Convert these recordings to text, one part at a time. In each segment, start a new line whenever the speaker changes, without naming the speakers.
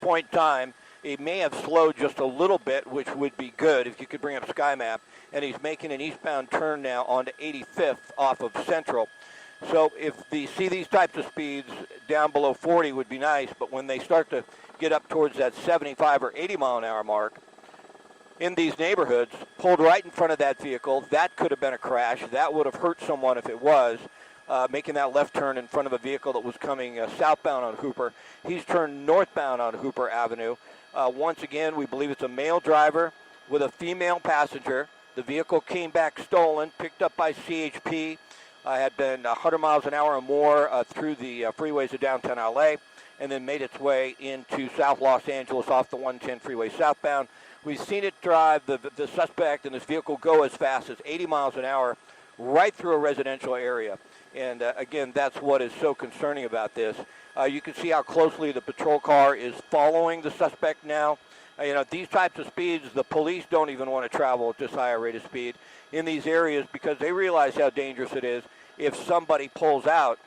point in time, he may have slowed just a little bit, which would be good if you could bring up Sky Map. And he's making an eastbound turn now onto 85th off of Central. So if they see these types of speeds down below 40 would be nice, but when they start to get up towards that 75 or 80 mile an hour mark in these neighborhoods, pulled right in front of that vehicle, that could have been a crash. That would have hurt someone if it was. Making that left turn in front of a vehicle that was coming southbound on Hooper. He's turned northbound on Hooper Avenue. Once again, we believe it's a male driver with a female passenger. The vehicle came back stolen, picked up by CHP, had been 100 miles an hour or more through the freeways of downtown LA, and then made its way into South Los Angeles off the 110 freeway southbound. We've seen it drive, the suspect and this vehicle go as fast as 80 miles an hour right through a residential area. And again, that's what is so concerning about this. You can see how closely the patrol car is following the suspect now. These types of speeds, the police don't even want to travel at this higher rate of speed in these areas because they realize how dangerous it is. If somebody pulls out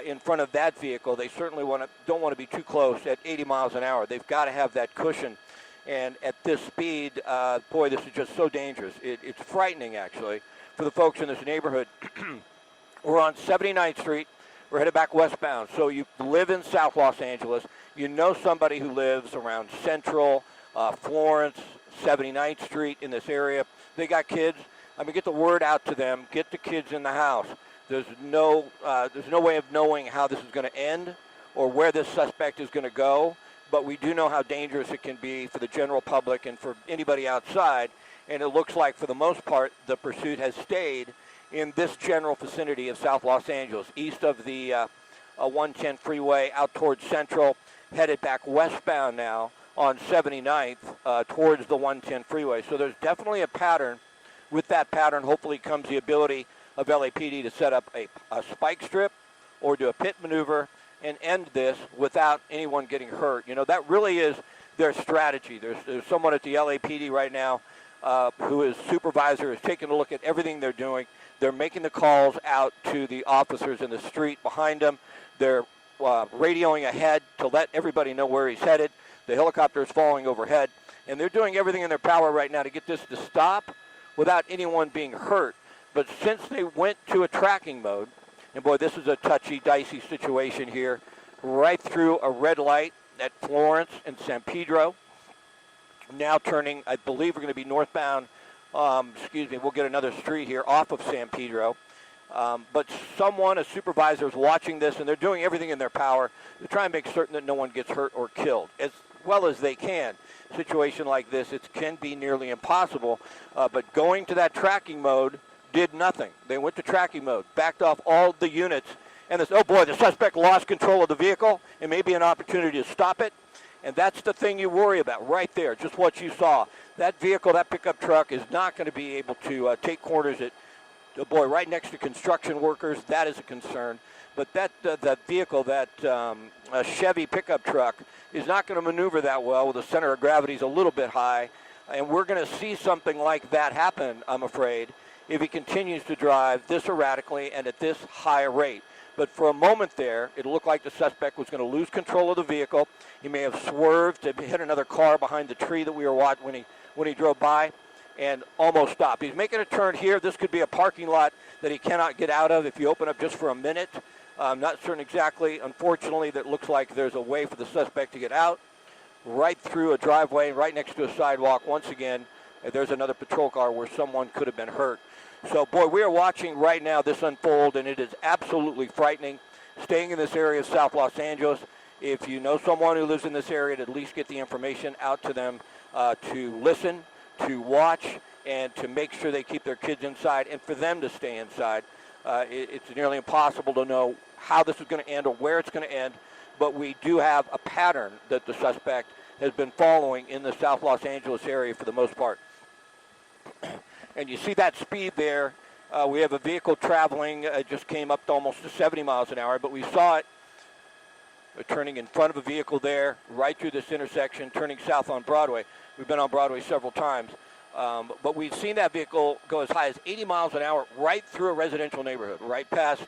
in front of that vehicle, they certainly don't want to be too close at 80 miles an hour. They've got to have that cushion. And at this speed, boy, this is just so dangerous. It's frightening, actually, for the folks in this neighborhood. We're on 79th Street. We're headed back westbound. So you live in South Los Angeles. You know somebody who lives around Central, Florence, 79th Street in this area. They got kids. Get the word out to them. Get the kids in the house. There's no way of knowing how this is going to end or where this suspect is going to go. But we do know how dangerous it can be for the general public and for anybody outside. And it looks like, for the most part, the pursuit has stayed in this general vicinity of South Los Angeles, east of the 110 freeway, out towards Central, headed back westbound now on 79th towards the 110 freeway. So there's definitely a pattern. With that pattern, hopefully comes the ability of LAPD to set up a spike strip or do a pit maneuver and end this without anyone getting hurt. That really is their strategy. There's someone at the LAPD right now who is supervisor, is taking a look at everything they're doing. They're making the calls out to the officers in the street behind them. They're radioing ahead to let everybody know where he's headed. The helicopter is falling overhead. And they're doing everything in their power right now to get this to stop without anyone being hurt. But since they went to a tracking mode, and boy, this is a touchy, dicey situation here, right through a red light at Florence and San Pedro. Now turning, I believe we're going to be northbound. We'll get another street here off of San Pedro. But a supervisor is watching this, and they're doing everything in their power to try and make certain that no one gets hurt or killed as well as they can. A situation like this, it can be nearly impossible. But going to that tracking mode did nothing. They went to tracking mode, backed off all the units, and the suspect lost control of the vehicle, and maybe an opportunity to stop it. And that's the thing you worry about right there, just what you saw. That vehicle, that pickup truck, is not going to be able to take corners at, right next to construction workers. That is a concern. But that vehicle, that Chevy pickup truck, is not going to maneuver that well with the center of gravity is a little bit high. And we're going to see something like that happen, I'm afraid, if he continues to drive this erratically and at this high rate. But for a moment there, it looked like the suspect was going to lose control of the vehicle. He may have swerved to hit another car behind the tree that we were watching when he drove by and almost stopped. He's making a turn here. This could be a parking lot that he cannot get out of if you open up just for a minute. I'm not certain exactly. Unfortunately, that looks like there's a way for the suspect to get out right through a driveway, right next to a sidewalk. Once again, there's another patrol car where someone could have been hurt. So, boy, we are watching right now this unfold, and it is absolutely frightening. Staying in this area of South Los Angeles, if you know someone who lives in this area, to at least get the information out to them to listen, to watch, and to make sure they keep their kids inside, and for them to stay inside. It's nearly impossible to know how this is going to end or where it's going to end, but we do have a pattern that the suspect has been following in the South Los Angeles area for the most part. And you see that speed there. We have a vehicle traveling, just came up to almost to 70 miles an hour, but we saw it turning in front of a vehicle there, right through this intersection, turning south on Broadway. We've been on Broadway several times. But we've seen that vehicle go as high as 80 miles an hour right through a residential neighborhood, right past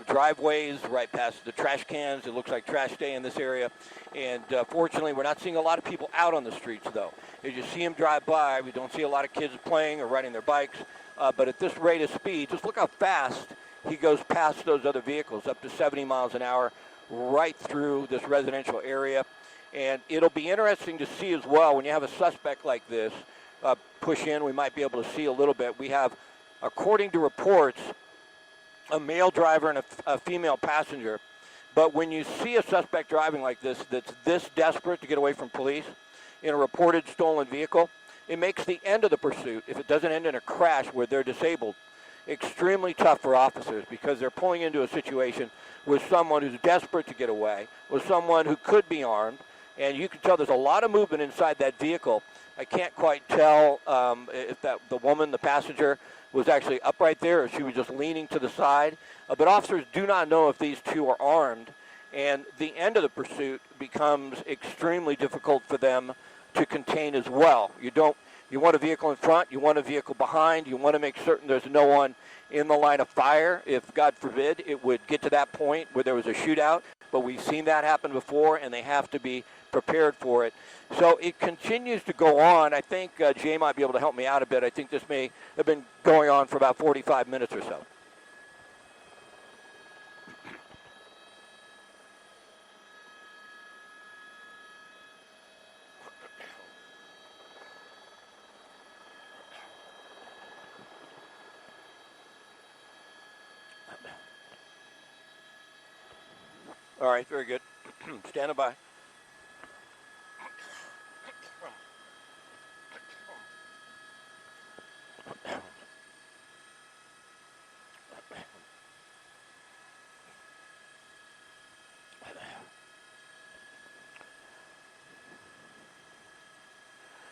driveways, right past the trash cans. It looks like trash day in this area. And fortunately, we're not seeing a lot of people out on the streets, though. As you see them drive by, we don't see a lot of kids playing or riding their bikes. But at this rate of speed, just look how fast he goes past those other vehicles, up to 70 miles an hour, right through this residential area. And it'll be interesting to see as well when you have a suspect like this push in. We might be able to see a little bit. We have, according to reports, a male driver and a female passenger. But when you see a suspect driving like this that's this desperate to get away from police in a reported stolen vehicle, it makes the end of the pursuit, if it doesn't end in a crash where they're disabled, extremely tough for officers, because they're pulling into a situation with someone who's desperate to get away, with someone who could be armed, and you can tell there's a lot of movement inside that vehicle. I can't quite tell if the woman, the passenger, was actually upright there or she was just leaning to the side. But officers do not know if these two are armed, and the end of the pursuit becomes extremely difficult for them to contain as well. You want a vehicle in front, you want a vehicle behind, you want to make certain there's no one in the line of fire. If, God forbid, it would get to that point where there was a shootout, but we've seen that happen before, and they have to be prepared for it. So it continues to go on. I think Jay might be able to help me out a bit. I think this may have been going on for about 45 minutes or so. All right, very good. Standing by.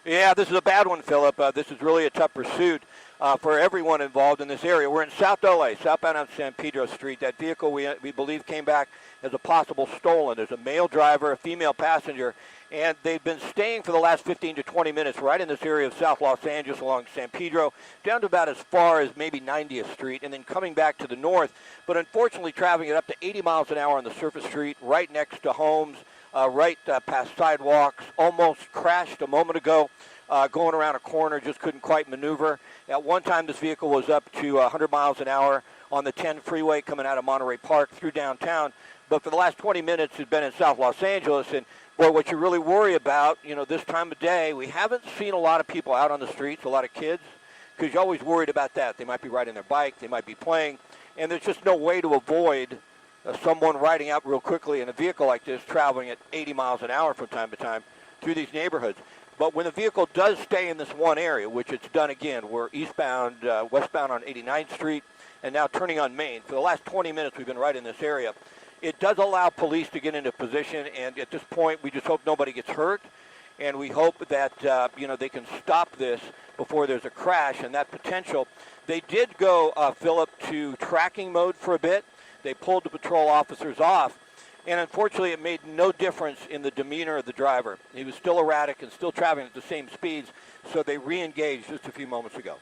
Yeah, this is a bad one, Philip. This is really a tough pursuit for everyone involved in this area. We're in South LA, southbound on San Pedro Street. That vehicle we believe came back as a possible stolen. There's a male driver, a female passenger, and they've been staying for the last 15 to 20 minutes right in this area of South Los Angeles along San Pedro, down to about as far as maybe 90th Street, and then coming back to the north, but unfortunately traveling at up to 80 miles an hour on the surface street right next to homes, right past sidewalks, almost crashed a moment ago. Going around a corner, just couldn't quite maneuver. At one time, this vehicle was up to 100 miles an hour on the 10 freeway coming out of Monterey Park through downtown. But for the last 20 minutes, it's been in South Los Angeles. And, boy, what you really worry about, this time of day, we haven't seen a lot of people out on the streets, a lot of kids, because you're always worried about that. They might be riding their bike. They might be playing. And there's just no way to avoid someone riding out real quickly in a vehicle like this, traveling at 80 miles an hour from time to time through these neighborhoods. But when the vehicle does stay in this one area, which it's done again, we're eastbound, westbound on 89th Street, and now turning on Main. For the last 20 minutes, we've been right in this area. It does allow police to get into position, and at this point, we just hope nobody gets hurt, and we hope that, they can stop this before there's a crash, and that potential. They did go, Philip, to tracking mode for a bit. They pulled the patrol officers off. And unfortunately, it made no difference in the demeanor of the driver. He was still erratic and still traveling at the same speeds, so they re-engaged just a few moments ago.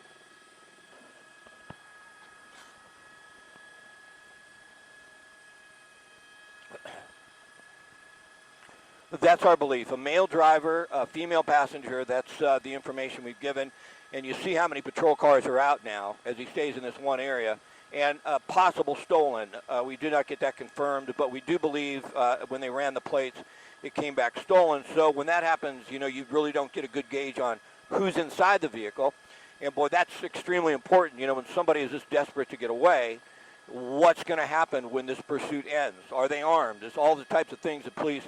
That's our belief. A male driver, a female passenger, that's the information we've given. And you see how many patrol cars are out now as he stays in this one area. And possible stolen. We did not get that confirmed, but we do believe when they ran the plates, it came back stolen. So when that happens, you really don't get a good gauge on who's inside the vehicle. And, boy, that's extremely important. When somebody is this desperate to get away, what's going to happen when this pursuit ends? Are they armed? It's all the types of things that police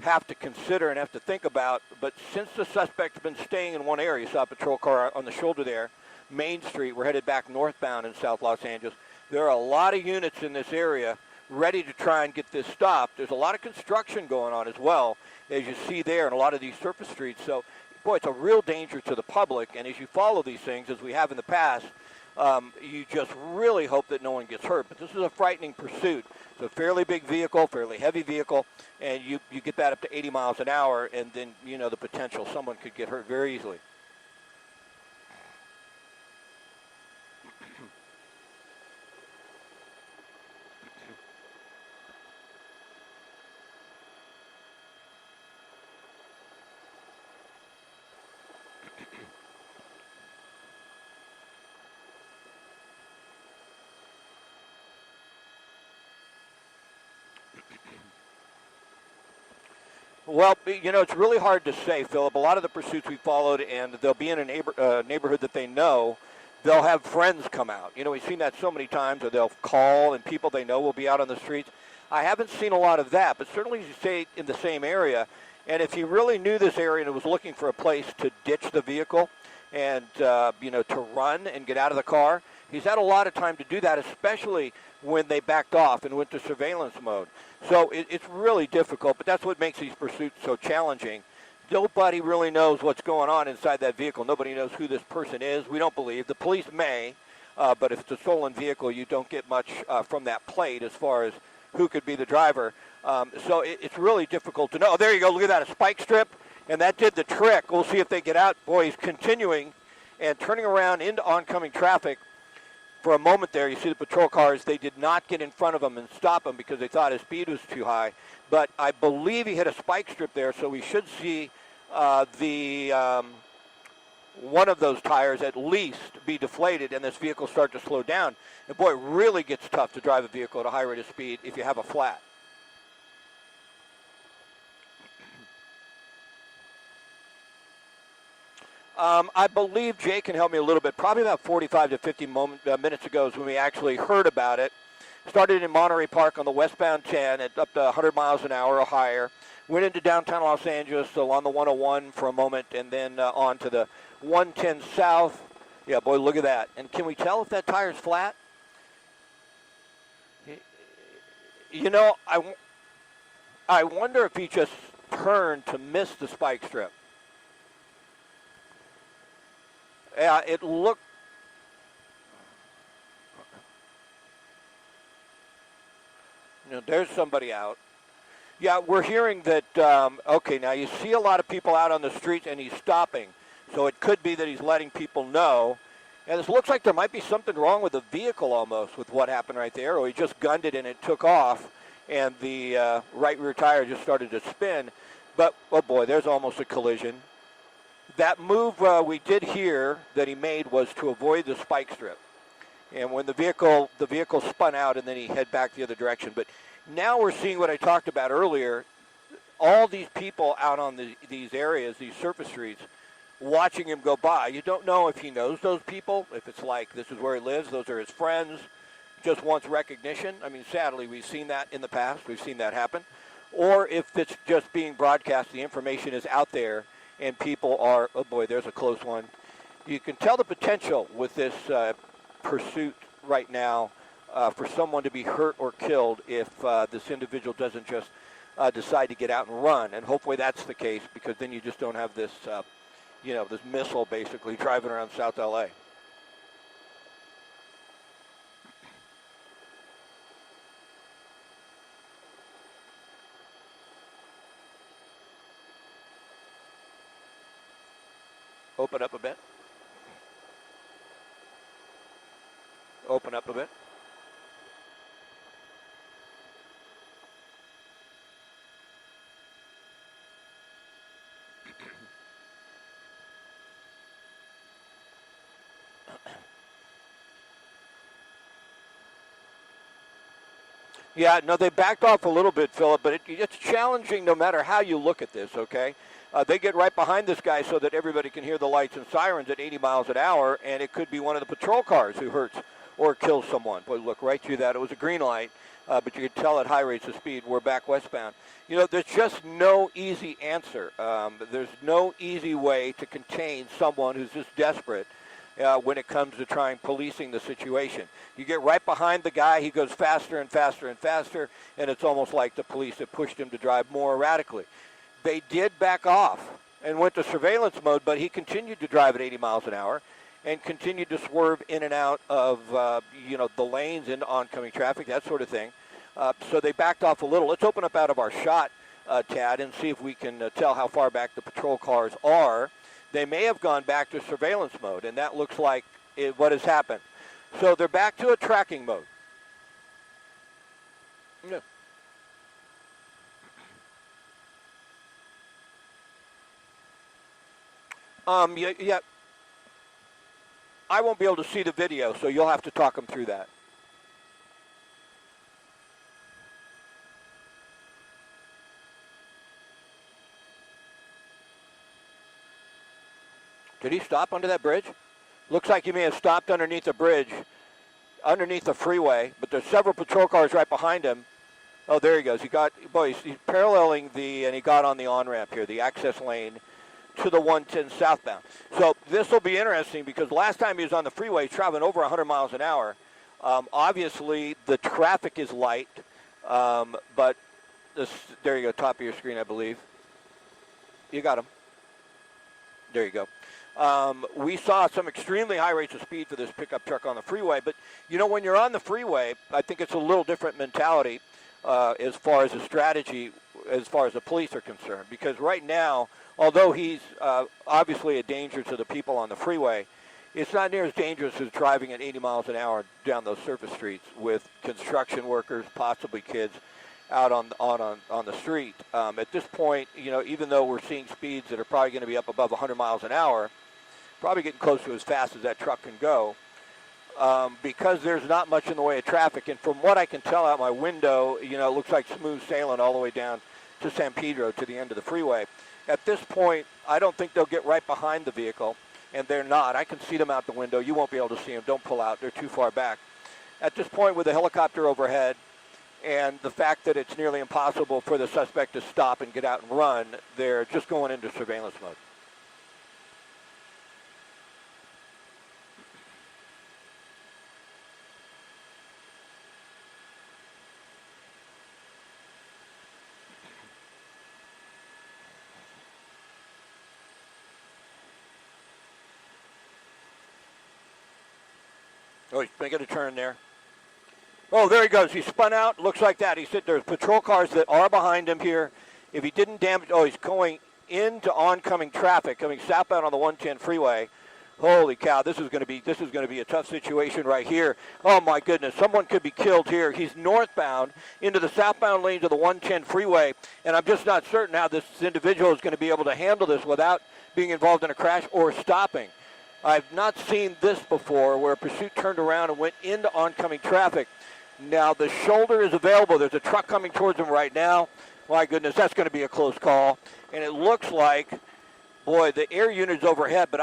have to consider and have to think about. But since the suspect has been staying in one area, you saw a patrol car on the shoulder there, Main Street, we're headed back northbound in South Los Angeles. There are a lot of units in this area ready to try and get this stopped. There's a lot of construction going on as well, as you see there in a lot of these surface streets. So, boy, it's a real danger to the public. And as you follow these things, as we have in the past, you just really hope that no one gets hurt. But this is a frightening pursuit. It's a fairly big vehicle, fairly heavy vehicle, and you get that up to 80 miles an hour, and then, the potential someone could get hurt very easily. Well, you know, it's really hard to say, Philip. A lot of the pursuits we followed, and they'll be in a neighborhood that they know. They'll have friends come out. You know, we've seen that so many times, or they'll call, and people they know will be out on the streets. I haven't seen a lot of that, but certainly as you stay in the same area, and if he really knew this area and was looking for a place to ditch the vehicle and, you know, to run and get out of the car, he's had a lot of time to do that, especially when they backed off and went to surveillance mode. So it's really difficult, but that's what makes these pursuits so challenging. Nobody really knows what's going on inside that vehicle. Nobody knows who this person is. We don't believe. The police may, but if it's a stolen vehicle, you don't get much from that plate as far as who could be the driver. So it's really difficult to know. Oh, there you go. Look at that, a spike strip, and that did the trick. We'll see if they get out. Boy, he's continuing and turning around into oncoming traffic. For a moment there, you see the patrol cars, they did not get in front of him and stop him because they thought his speed was too high. But I believe he hit a spike strip there, so we should see one of those tires at least be deflated and this vehicle start to slow down. And boy, it really gets tough to drive a vehicle at a high rate of speed if you have a flat. I believe Jay can help me a little bit. Probably about 45 to 50 minutes ago is when we actually heard about it. Started in Monterey Park on the westbound 10 at up to 100 miles an hour or higher. Went into downtown Los Angeles along the 101 for a moment and then on to the 110 south. Yeah, boy, look at that. And can we tell if that tire's flat? You know, I wonder if he just turned to miss the spike strip. Yeah, it looked. You know, there's somebody out. Yeah, we're hearing that. Okay, now you see a lot of people out on the streets, and he's stopping. So it could be that he's letting people know. And it looks like there might be something wrong with the vehicle almost with what happened right there, or he just gunned it and it took off, and the right rear tire just started to spin. But oh boy, there's almost a collision. That move we did hear that he made was to avoid the spike strip. And when the vehicle spun out and then he head back the other direction. But now we're seeing what I talked about earlier, all these people out on these areas, these surface streets, watching him go by. You don't know if he knows those people, if it's like this is where he lives, those are his friends, just wants recognition. I mean, sadly, we've seen that in the past. We've seen that happen. Or if it's just being broadcast, the information is out there, and people are, oh boy, there's a close one. You can tell the potential with this pursuit right now for someone to be hurt or killed if this individual doesn't just decide to get out and run. And hopefully that's the case, because then you just don't have this, this missile basically driving around South LA. Open up a bit. Open up a bit. Yeah, no, they backed off a little bit, Philip, but it's challenging no matter how you look at this, okay? They get right behind this guy so that everybody can hear the lights and sirens at 80 miles an hour, and it could be one of the patrol cars who hurts or kills someone. Boy, look right through that. It was a green light, but you could tell at high rates of speed we're back westbound. You know, there's just no easy answer. There's no easy way to contain someone who's just desperate when it comes to trying policing the situation. You get right behind the guy, he goes faster and faster and faster, and it's almost like the police have pushed him to drive more erratically. They did back off and went to surveillance mode, but he continued to drive at 80 miles an hour and continued to swerve in and out of, the lanes into oncoming traffic, that sort of thing. So they backed off a little. Let's open up out of our shot, Tad, and see if we can tell how far back the patrol cars are. They may have gone back to surveillance mode, and that looks like what has happened. So they're back to a tracking mode. Yeah. Yeah. I won't be able to see the video, so you'll have to talk them through that. Did he stop under that bridge? Looks like he may have stopped underneath the bridge, underneath the freeway, but there's several patrol cars right behind him. Oh, there he goes. He's paralleling and he got on the on-ramp here, the access lane to the 110 southbound. So this will be interesting because last time he was on the freeway traveling over 100 miles an hour. Obviously, the traffic is light, but there you go, top of your screen, I believe. You got him. There you go. We saw some extremely high rates of speed for this pickup truck on the freeway, but, when you're on the freeway, I think it's a little different mentality as far as a strategy, as far as the police are concerned, because right now, although he's obviously a danger to the people on the freeway, it's not near as dangerous as driving at 80 miles an hour down those surface streets with construction workers, possibly kids, out on the street. At this point, even though we're seeing speeds that are probably going to be up above 100 miles an hour, probably getting close to as fast as that truck can go, because there's not much in the way of traffic. And from what I can tell out my window, it looks like smooth sailing all the way down to San Pedro to the end of the freeway. At this point, I don't think they'll get right behind the vehicle, and they're not. I can see them out the window. You won't be able to see them. Don't pull out. They're too far back. At this point, with the helicopter overhead and the fact that it's nearly impossible for the suspect to stop and get out and run, they're just going into surveillance mode. Oh, he's making a turn there. Oh, there he goes. He spun out. Looks like that. He said there's patrol cars that are behind him here. If he didn't damage, he's going into oncoming traffic, coming southbound on the 110 freeway. Holy cow! This is going to be a tough situation right here. Oh my goodness! Someone could be killed here. He's northbound into the southbound lanes of the 110 freeway, and I'm just not certain how this individual is going to be able to handle this without being involved in a crash or stopping. I've not seen this before where a pursuit turned around and went into oncoming traffic. Now the shoulder is available. There's a truck coming towards him right now. My goodness, that's going to be a close call. And it looks like, boy, the air unit is overhead, but